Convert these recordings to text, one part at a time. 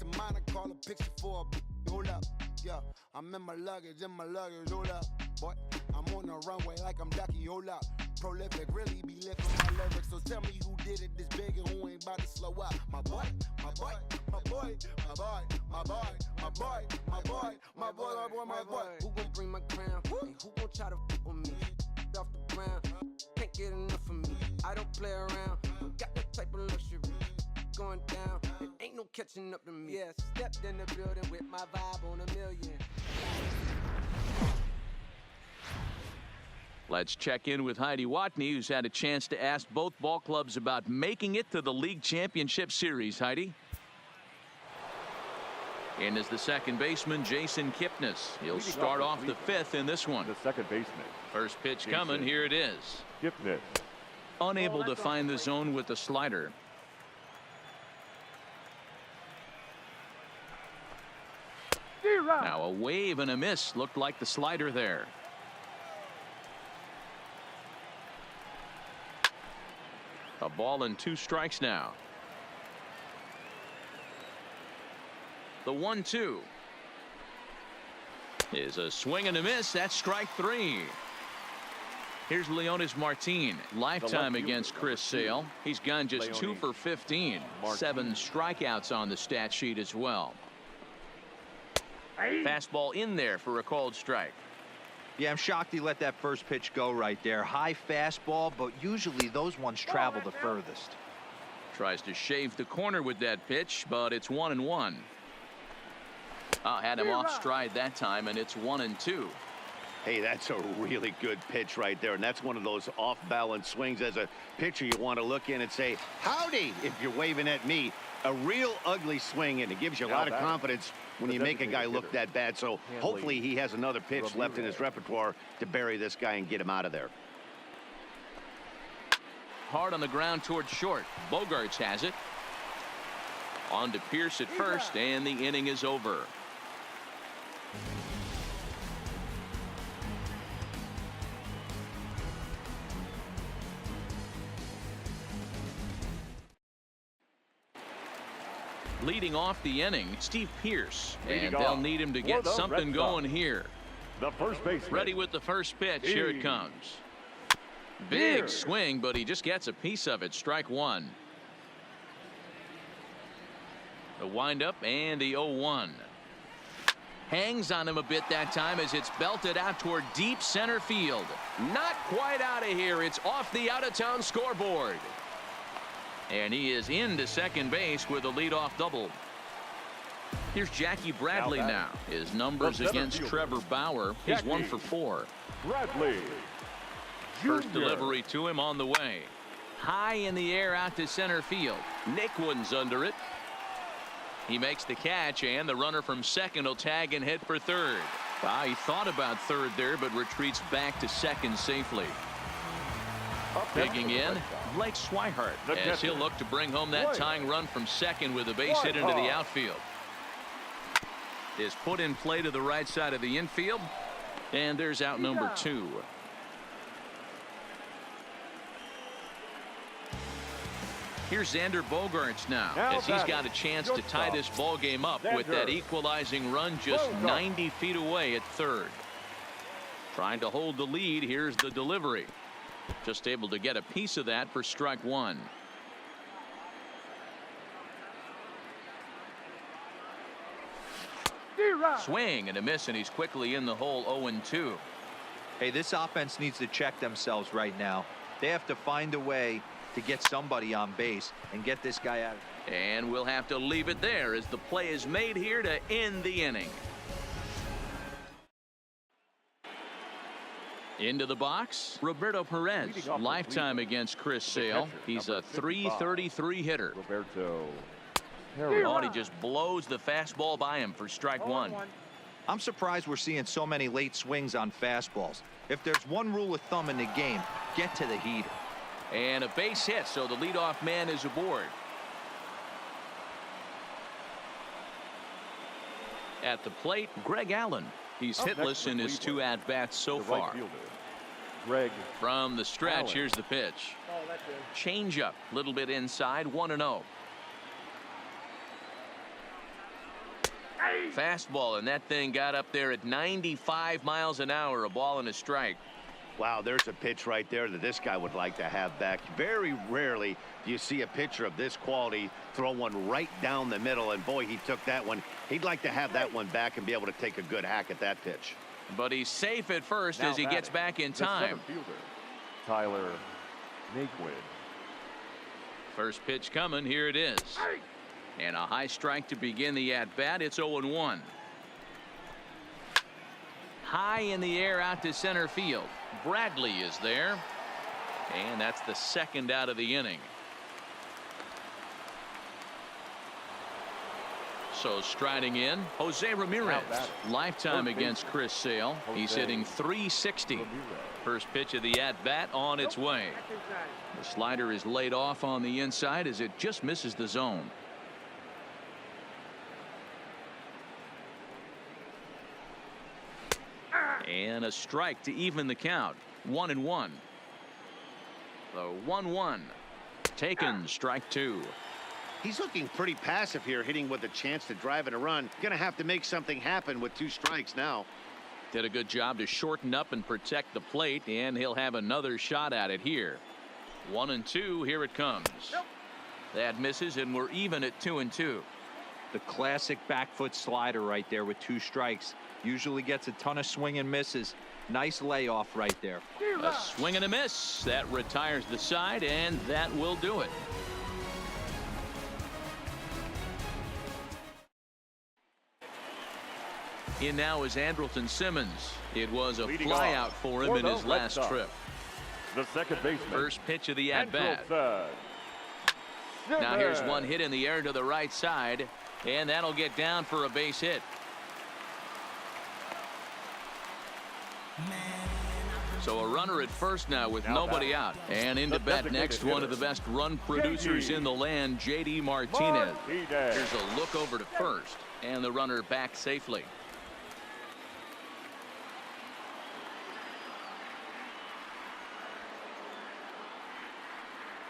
of mine, I call a picture for a hold up. Yeah, I'm in my luggage, hold up. Boy, I'm on the runway like I'm Ducky, hold up. Prolific, really be lifting my lyrics. So tell me who did it this big and who ain't about to slow up. My boy, my boy, my boy, my boy, my boy, my boy, my boy, my boy, my boy, my boy. Who gon' bring my crown? And who gon' try to f with me? Off the ground, can't get enough of me. I don't play around, got that type of luxury. Going down, it ain't no catching up to me. Yeah, stepped in the building with my vibe on a million. Let's check in with Heidi Watney, who's had a chance to ask both ball clubs about making it to the league championship series. Heidi. In is the second baseman, Jason Kipnis. He'll start off the fifth in this one. The second baseman. First pitch coming. Here it is. Kipnis. Unable to find the zone with the slider. Now a wave and a miss. Looked like the slider there. A ball and 2 strikes now. The 1-2 is a swing and a miss. That's strike 3. Here's Leonis Martin, lifetime against Chris Sale. He's gone just 2 for 15. 7 strikeouts on the stat sheet as well. Fastball in there for a called strike. Yeah, I'm shocked he let that first pitch go right there. High fastball, but usually those ones travel the furthest. Tries to shave the corner with that pitch, but it's 1-1. Had him off stride that time, and it's 1-2. Hey, that's a really good pitch right there, and that's one of those off-balance swings. As a pitcher, you want to look in and say, howdy, if you're waving at me. A real ugly swing, and it gives you a lot of confidence when you make a guy look that bad. So hopefully he has another pitch left in his repertoire to bury this guy and get him out of there. Hard on the ground towards short. Bogarts has it. On to Pierce at first, and the inning is over. Leading off the inning, Steve Pierce, and they'll need him to get something going here. The first baseman. Ready with the first pitch. Here it comes. Big swing, but he just gets a piece of it. Strike 1. The windup and the 0-1. Hangs on him a bit that time as it's belted out toward deep center field. Not quite out of here. It's off the out-of-town scoreboard. And he is into second base with a leadoff double. Here's Jackie Bradley now. His numbers against Trevor Bauer. He's 1 for 4. Bradley. First delivery to him on the way. High in the air out to center field. Nick Wood's under it. He makes the catch, and the runner from second will tag and head for third. He thought about third there, but retreats back to second safely. Digging in, Blake Swihart, as he'll look to bring home that tying run from second with a base hit into the outfield. Is put in play to the right side of the infield, and there's out number 2. Here's Xander Bogaerts now, as he's got a chance to tie this ball game up with that equalizing run just 90 feet away at third. Trying to hold the lead. Here's the delivery. Just able to get a piece of that for strike 1. Swing and a miss, and he's quickly in the hole. 0-2. Hey, this offense needs to check themselves right now. They have to find a way to get somebody on base and get this guy out. And we'll have to leave it there as the play is made here to end the inning. Into the box, Roberto Perez, lifetime against Chris Sale. He's a .333 hitter. Roberto. He just blows the fastball by him for strike 1. I'm surprised we're seeing so many late swings on fastballs. If there's one rule of thumb in the game, get to the heater. And a base hit, so the leadoff man is aboard. At the plate, Greg Allen. He's hitless in his 2 at-bats so far. Greg From the stretch, Allen. here's the pitch. Change up, little bit inside, 1-0. Fastball, and that thing got up there at 95 miles an hour, a ball and a strike. Wow, there's a pitch right there that this guy would like to have back. Very rarely do you see a pitcher of this quality throw one right down the middle, and boy, he took that one. He'd like to have that one back and be able to take a good hack at that pitch. But he's safe at first Now as he gets back in time. The fielder, Tyler Naquin. First pitch coming. Here it is. And a high strike to begin the at-bat. It's 0-1. High in the air out to center field. Bradley is there. And that's the second out of the inning. So striding in, Jose Ramirez. Lifetime against Chris Sale. He's hitting .360. First pitch of the at-bat on its way. The slider is laid off on the inside as it just misses the zone. And a strike to even the count. 1-1. The 1-1. Taken, strike two. He's looking pretty passive here, hitting with a chance to drive in a run. Gonna have to make something happen with 2 strikes now. Did a good job to shorten up and protect the plate, and he'll have another shot at it here. 1-2. Here it comes. That misses, and we're even at 2-2. The classic back foot slider right there with 2 strikes. Usually gets a ton of swing and misses. Nice layoff right there. A swing and a miss. That retires the side, and that will do it. In now is Andrelton Simmons. It was a flyout for him in his last trip. The second baseman. First pitch of the at-bat. Andrelton Now here's one hit in the air to the right side, and that'll get down for a base hit. So a runner at first now with nobody out. And into bat next, one of the best run producers in the land, J.D. Martinez. Here's a look over to first, and the runner back safely.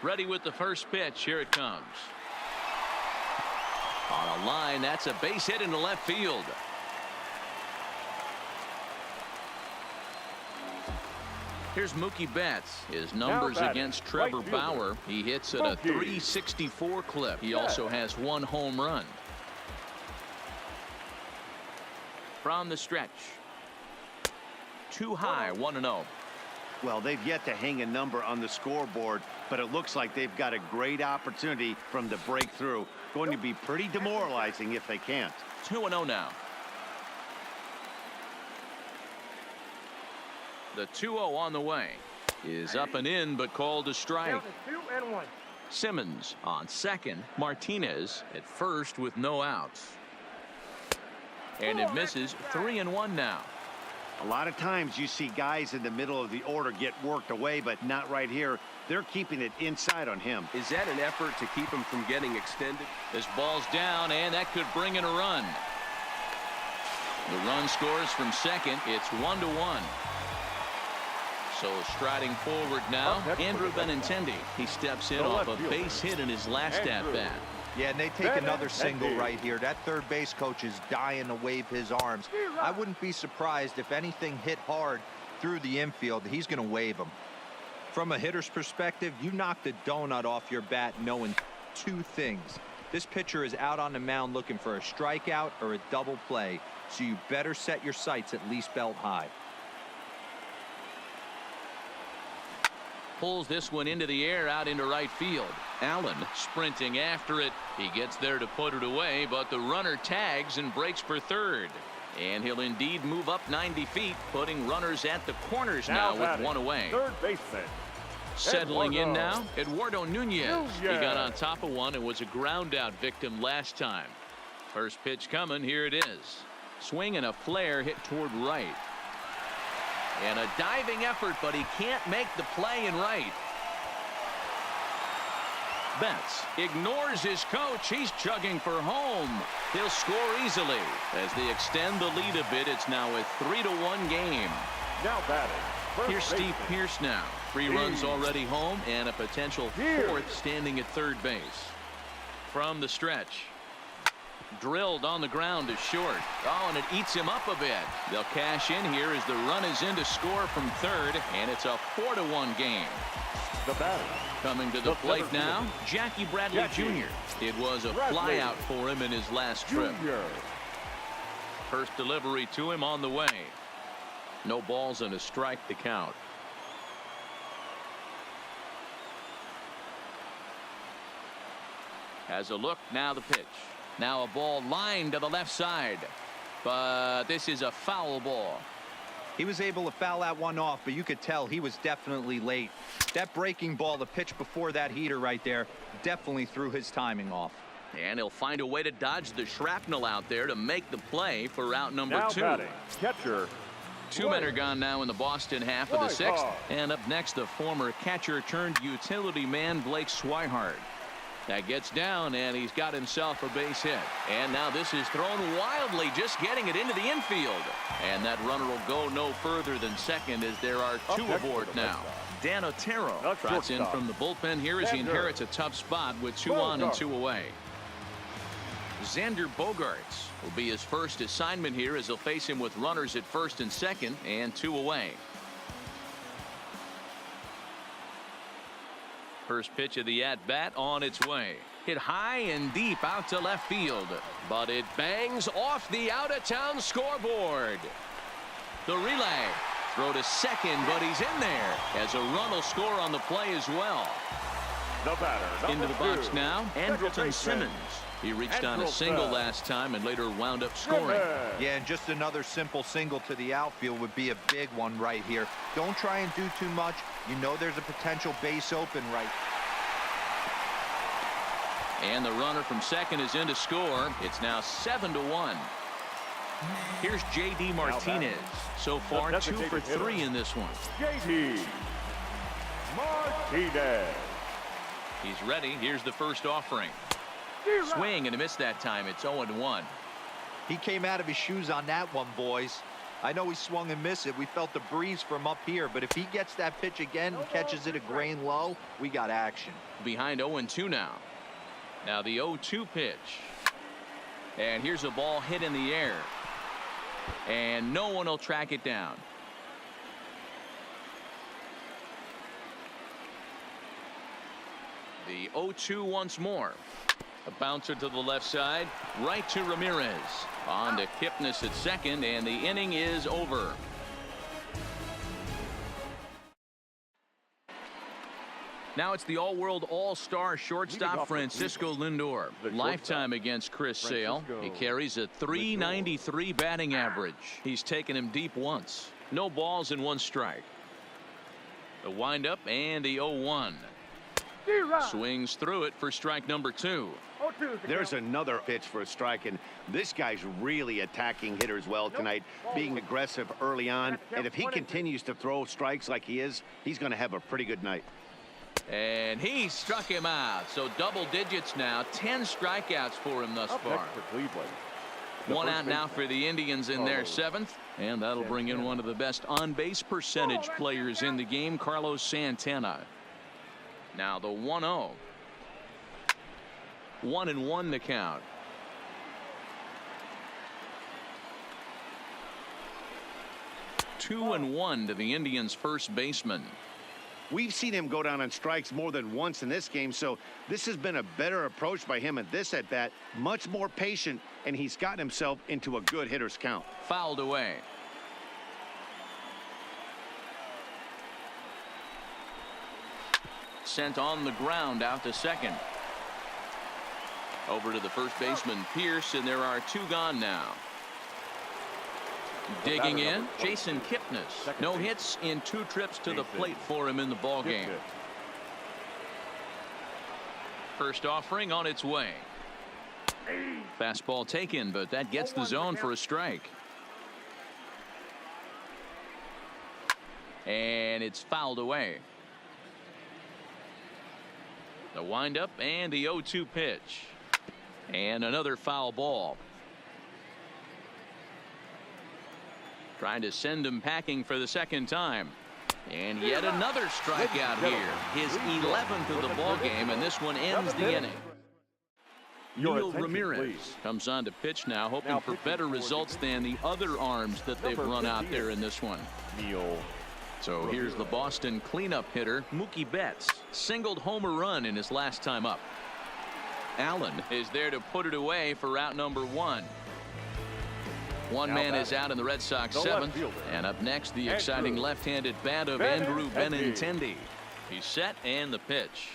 Ready with the first pitch. Here it comes. On a line, that's a base hit into left field. Here's Mookie Betts. His numbers against Trevor Bauer. He hits at a .364 clip. He also has 1 home run. From the stretch. Too high, 1-0. Well, they've yet to hang a number on the scoreboard, but it looks like they've got a great opportunity from the breakthrough. Going to be pretty demoralizing if they can't. 2-0 now. The 2-0 on the way is up and in, but called a strike. 2-1. Simmons on second. Martinez at first with no outs. And it misses. 3-1 now. A lot of times you see guys in the middle of the order get worked away, but not right here. They're keeping it inside on him. Is that an effort to keep him from getting extended? This ball's down, and that could bring in a run. The run scores from second. It's 1-1. So striding forward now, Andrew Benintendi. He steps in off a base hit in his last at-bat. Yeah, and they take another single right here. That third base coach is dying to wave his arms. I wouldn't be surprised if anything hit hard through the infield. He's going to wave them. From a hitter's perspective, you knock the donut off your bat knowing 2 things. This pitcher is out on the mound looking for a strikeout or a double play, so you better set your sights at least belt high. Pulls this one into the air out into right field. Allen sprinting after it. He gets there to put it away, but the runner tags and breaks for third. And he'll indeed move up 90 feet, putting runners at the corners now with 1 away. Third baseman. Settling in now, Eduardo Nunez. He got on top of one and was a ground out victim last time. First pitch coming. Here it is. Swing and a flare hit toward right. And a diving effort, but he can't make the play in right. Betts ignores his coach. He's chugging for home. He'll score easily. As they extend the lead a bit, it's now a 3-1 game. Now batting. Here's Steve Pearce now. 3 runs already home and a potential 4th standing at third base. From the stretch. Drilled on the ground to short. Oh, and it eats him up a bit. They'll cash in here as the run is in to score from third, and it's a 4-1 game. The batter. Coming to the plate now, Jackie Bradley Jr. It was a flyout for him in his last trip. First delivery to him on the way. No balls and a strike to count. Has a look, now the pitch. Now a ball lined to the left side. But this is a foul ball. He was able to foul that one off, but you could tell he was definitely late. That breaking ball, the pitch before that heater right there, definitely threw his timing off. And he'll find a way to dodge the shrapnel out there to make the play for route number Now 2. batting, catcher. Two men are gone now in the Boston half of the 6th. And up next, the former catcher turned utility man Blake Swihart. That gets down, and he's got himself a base hit. And now this is thrown wildly, just getting it into the infield. And that runner will go no further than second as there are 2 aboard now. Dan Otero trots in from the bullpen here as he inherits a tough spot with 2 on and 2 away. Xander Bogaerts will be his first assignment here as he'll face him with runners at first and second and 2 away. First pitch of the at-bat on its way. Hit high and deep out to left field. But it bangs off the out-of-town scoreboard. The relay. Throw to second, but he's in there as a run will score on the play as well. The batter, into the box now, Andrelton Simmons. He reached on a single last time and later wound up scoring. Yeah, and just another simple single to the outfield would be a big one right here. Don't try and do too much. You know there's a potential base open right. And the runner from second is in to score. It's now 7-1. Here's J.D. Martinez. So far, 2 for 3 in this one. J.D. Martinez. He's ready. Here's the first offering. Swing and a miss that time. It's 0-1. He came out of his shoes on that one, boys. I know he swung and missed it. We felt the breeze from up here, but if he gets that pitch again and catches it a grain low, we got action. Behind 0-2 now. Now the 0-2 pitch. And here's a ball hit in the air. And no one will track it down. The 0-2 once more. A bouncer to the left side, right to Ramirez. On to Kipnis at second, and the inning is over. Now it's the all-world all-star shortstop Francisco Lindor. Lifetime against Chris Sale. He carries a .393 batting average. He's taken him deep once. No balls and 1 strike. The windup and the 0-1. Swings through it for strike number 2. There's another pitch for a strike, and this guy's really attacking hitters well tonight, being aggressive early on. And if he continues to throw strikes like he is, he's going to have a pretty good night. And he struck him out. So double digits now. 10 strikeouts for him thus far. 1 out now for the Indians in their 7th. And that'll bring in one of the best on-base percentage players in the game, Carlos Santana. Now the 1-0. 1-1 the count. Two and 1 to the Indians' first baseman. We've seen him go down on strikes more than once in this game, so this has been a better approach by him at this at-bat. Much more patient, and he's gotten himself into a good hitter's count. Fouled away. Sent on the ground out to second. Over to the first baseman, Pierce, and there are 2 gone now. Digging in, Jason Kipnis. No hits in 2 trips to the plate for him in the ballgame. First offering on its way. Fastball taken, but that gets the zone for a strike. And it's fouled away. The windup and the 0-2 pitch. And another foul ball. Trying to send him packing for the second time. And yet another strikeout here. His 11th of the ball game, and this one ends the inning. Your Neil attention, Ramirez please. comes on to pitch now, hoping Now for pitching better for the results than the other arms that they've Number run out 58. there in this one. Neil. So here's the Boston cleanup hitter, Mookie Betts. Singled home a run in his last time up. Allen is there to put it away for out number 1. One Now man is batting, out in the Red Sox the left 7th. fielder, And up next, the Andrew exciting left-handed bat of Andrew Benintendi. Benintendi. He's set and the pitch.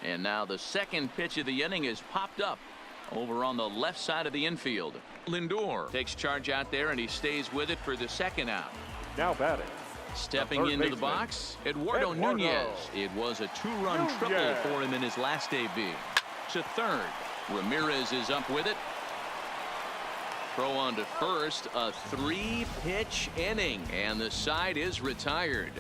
And now the second pitch of the inning is popped up over on the left side of the infield. Lindor takes charge out there, and he stays with it for the second out. Now batting. Stepping third into the baseman, box, Eduardo Eduardo Nunez. It was a 2-run triple Nunez. for him in his last AB. To third. Ramirez is up with it. Throw on to first. A 3-pitch inning, and the side is retired.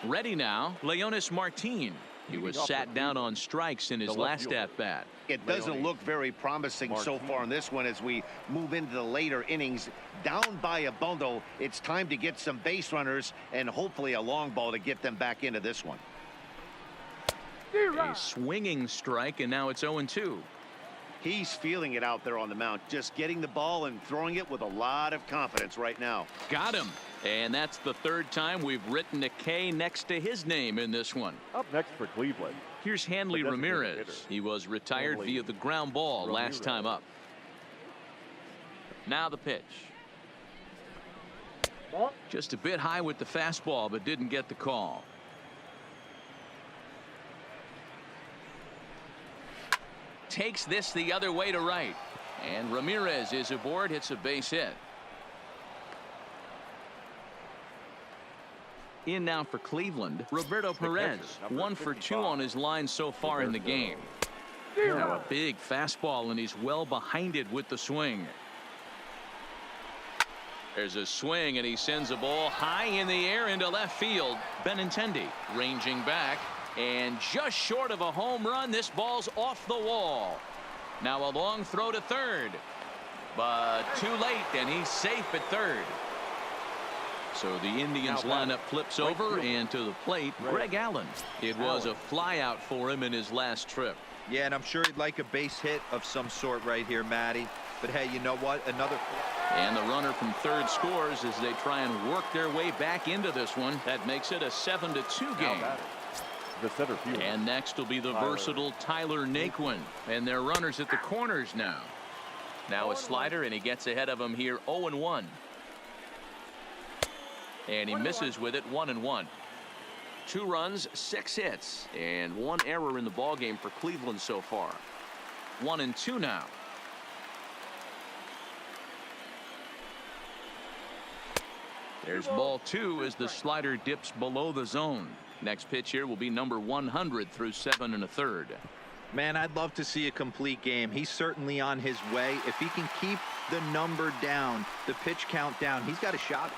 Ready now, Leonis Martin. He was sat down on strikes in his The left last fielder. at-bat. It doesn't Leone. look very promising so Martin. far in this one as we move into the later innings. Down by a bundle, it's time to get some base runners and hopefully a long ball to get them back into this one. A swinging strike, and now it's 0-2. He's feeling it out there on the mound, just getting the ball and throwing it with a lot of confidence right now. Got him. And that's the third time we've written a K next to his name in this one. Up next for Cleveland. Here's Hanley The designated Ramirez. hitter. He was retired Hanley via the ground ball last Ramirez. time up. Now the pitch. Just a bit high with the fastball, but didn't get the call. Takes this the other way to right. And Ramirez is aboard, hits a base hit. In now for Cleveland, Roberto Perez. catcher, number 1 for 2 55. on his line so far in the game. Now a big fastball, and he's well behind it with the swing. There's a swing, and he sends a ball high in the air into left field. Benintendi ranging back, and just short of a home run. This ball's off the wall. Now a long throw to third, but too late, and he's safe at third. So the Indians lineup flips over, and to the plate, Greg Allen. It was a fly out for him in his last trip. Yeah, and I'm sure he'd like a base hit of some sort right here, Matty. But hey, you know what? Another. And the runner from third scores as they try and work their way back into this one. That makes it a 7-2 game. The center fielder. And next will be the versatile Tyler Naquin. And they're runners at the corners now. Now a slider, and he gets ahead of him here 0-1. And he misses with it 1-1. 2 runs, 6 hits, and 1 error in the ballgame for Cleveland so far. 1-2 now. There's ball 2 as the slider dips below the zone. Next pitch here will be number 100 through 7 1/3. Man, I'd love to see a complete game. He's certainly on his way. If he can keep the number down, the pitch count down, he's got a shot.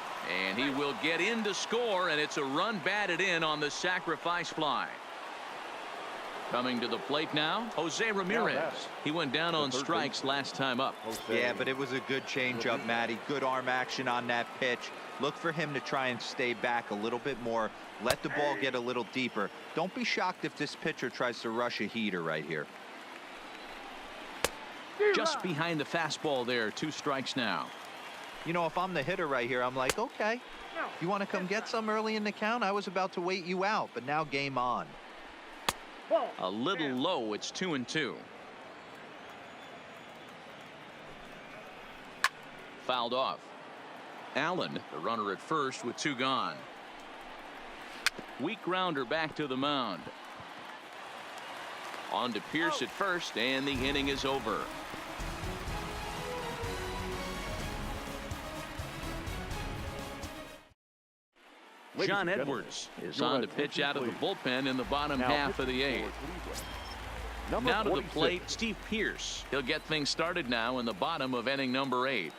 And he will get in to score, and it's a run batted in on the sacrifice fly. Coming to the plate now, Jose Ramirez. He went down on strikes last time up. Yeah, but it was a good changeup, Matty. Good arm action on that pitch. Look for him to try and stay back a little bit more. Let the ball get a little deeper. Don't be shocked if this pitcher tries to rush a heater right here. Just behind the fastball there. 2 strikes now. You know, if I'm the hitter right here, I'm like, okay, you want to come get some early in the count? I was about to wait you out, but now game on. A little low. It's 2-2. Fouled off. Allen, the runner at first with 2 gone. Weak grounder back to the mound. On to Pierce at first, and the inning is over. John Edwards is on to pitch out of the bullpen in the bottom half of the 8th. Now to the plate, Steve Pierce. He'll get things started now in the bottom of inning number 8.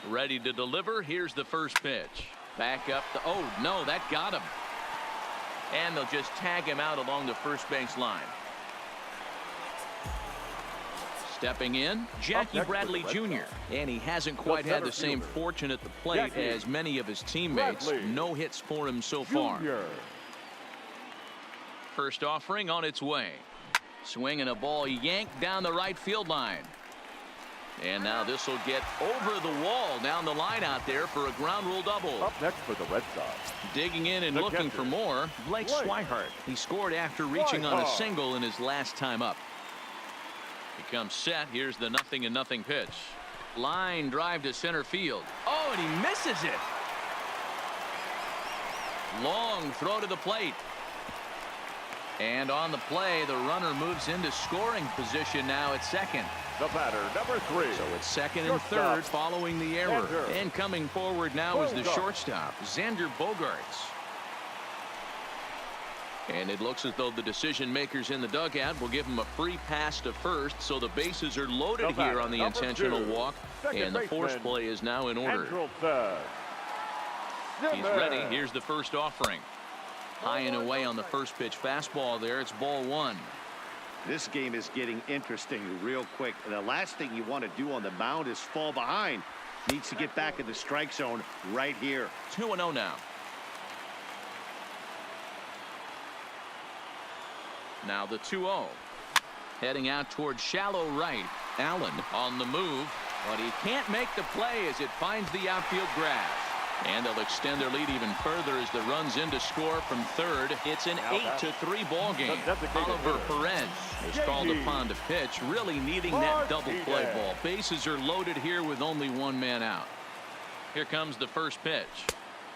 Ready to deliver. Here's the first pitch. Back up. Oh, no, that got him. And they'll just tag him out along the first base line. Stepping in, Jackie Bradley Jr. And he hasn't quite had the same fortune at the plate as many of his teammates. No hits for him so far. First offering on its way. Swinging a ball yanked down the right field line. And now this will get over the wall down the line out there for a ground rule double. Up next for the Red Sox. Digging in and looking for more, Blake Swihart. He scored after reaching on a single in his last time up. He comes set. Here's the 0-0 pitch. Line drive to center field. Oh, and he misses it. Long throw to the plate. And on the play, the runner moves into scoring position now at second. The batter, number 3. So it's second and third following the error. And coming forward now is the shortstop, Xander Bogaerts. And it looks as though the decision makers in the dugout will give him a free pass to first, so the bases are loaded here on the intentional walk, and the force play is now in order. He's ready. Here's the first offering. High and away on the first pitch fastball there. It's ball 1. This game is getting interesting real quick. And the last thing you want to do on the mound is fall behind. Needs to get back in the strike zone right here. 2-0 now. Now the 2-0. Heading out towards shallow right. Allen on the move, but he can't make the play as it finds the outfield grass. And they'll extend their lead even further as the runs in to score from third. It's an 8-3 ball game. Oliver Perez is called upon to pitch, really needing that double play ball. Bases are loaded here with only one man out. Here comes the first pitch.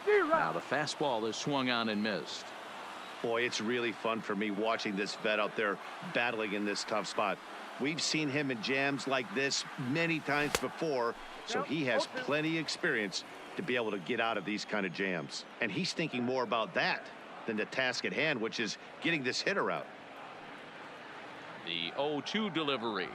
Now the fastball is swung on and missed. Boy, it's really fun for me watching this vet out there battling in this tough spot. We've seen him in jams like this many times before, so he has plenty of experience to be able to get out of these kind of jams. And he's thinking more about that than the task at hand, which is getting this hitter out. The 0-2 delivery.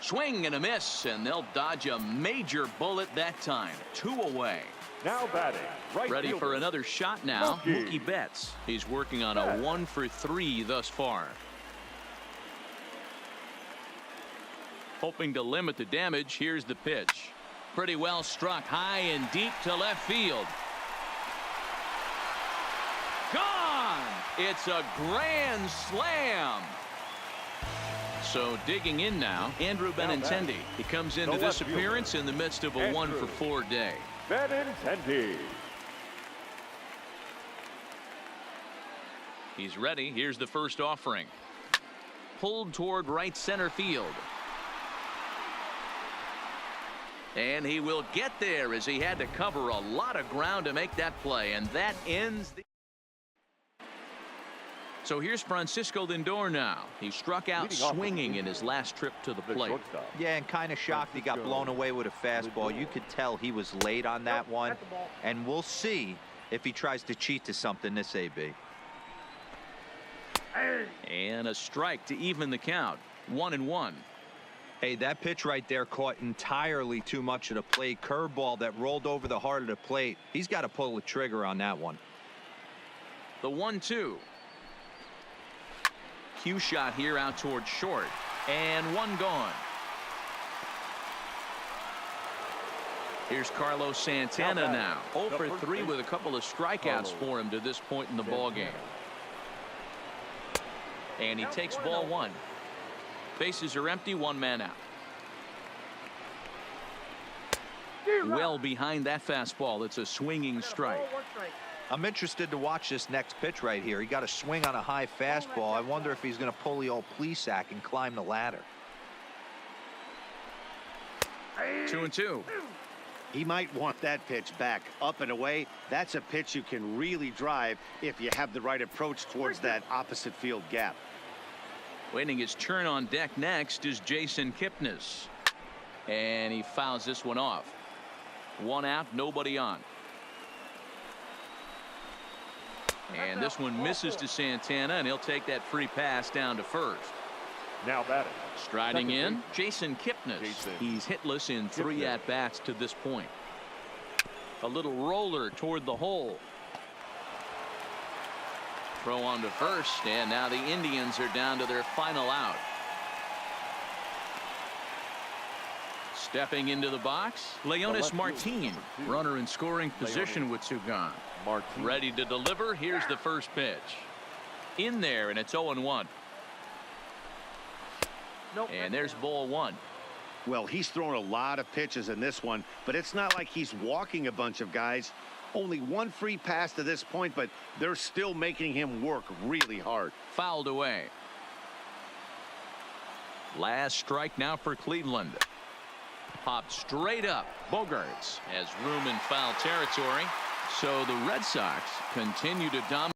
Swing and a miss, and they'll dodge a major bullet that time. 2 away. Now batting. Right Ready fielder. for another shot now. Mookie Betts. He's working on a 1 for 3 thus far. Hoping to limit the damage. Here's the pitch. Pretty well struck high and deep to left field. Gone! It's a grand slam. So digging in now, Andrew Benintendi. He comes into this appearance in the midst of a 1 for 4 day. Benintendi. He's ready. Here's the first offering. Pulled toward right center field. And he will get there as he had to cover a lot of ground to make that play. And that ends the... So here's Francisco Lindor now. He struck out swinging in his last trip to the plate. Yeah, and kind of shocked he got blown away with a fastball. You could tell he was late on that one. And we'll see if he tries to cheat to something this AB. And a strike to even the count. 1-1. Hey, that pitch right there caught entirely too much of the plate. Curveball that rolled over the heart of the plate. He's got to pull the trigger on that one. The 1-2. Cue shot here out towards short. And one gone. Here's Carlos Santana now. 0 for 3 with a couple of strikeouts for him to this point in the ball game. And he takes ball 1. Bases are empty, 1 man out. Well behind that fastball. It's a swinging strike. I'm interested to watch this next pitch right here. He got a swing on a high fastball. I wonder if he's going to pull the old Plesac and climb the ladder. 2-2. He might want that pitch back up and away. That's a pitch you can really drive if you have the right approach towards that opposite field gap. Waiting his turn on deck next is Jason Kipnis. And he fouls this one off. 1 out, nobody on. And this one misses to Santana, and he'll take that free pass down to first. Now batting. Striding in, Jason Kipnis. He's hitless in 3 at-bats to this point. A little roller toward the hole. Throw on to first, and now the Indians are down to their final out. Stepping into the box, Leonis Martin, runner in scoring position with 2 gone. Ready to deliver. Here's the first pitch. in there, and it's 0-1. Nope. And there's ball one. Well, he's thrown a lot of pitches in this one, but it's not like he's walking a bunch of guys. Only one free pass to this point, but they're still making him work really hard. Fouled away. Last strike now for Cleveland. Popped straight up. Bogarts has room in foul territory. So the Red Sox continue to dominate.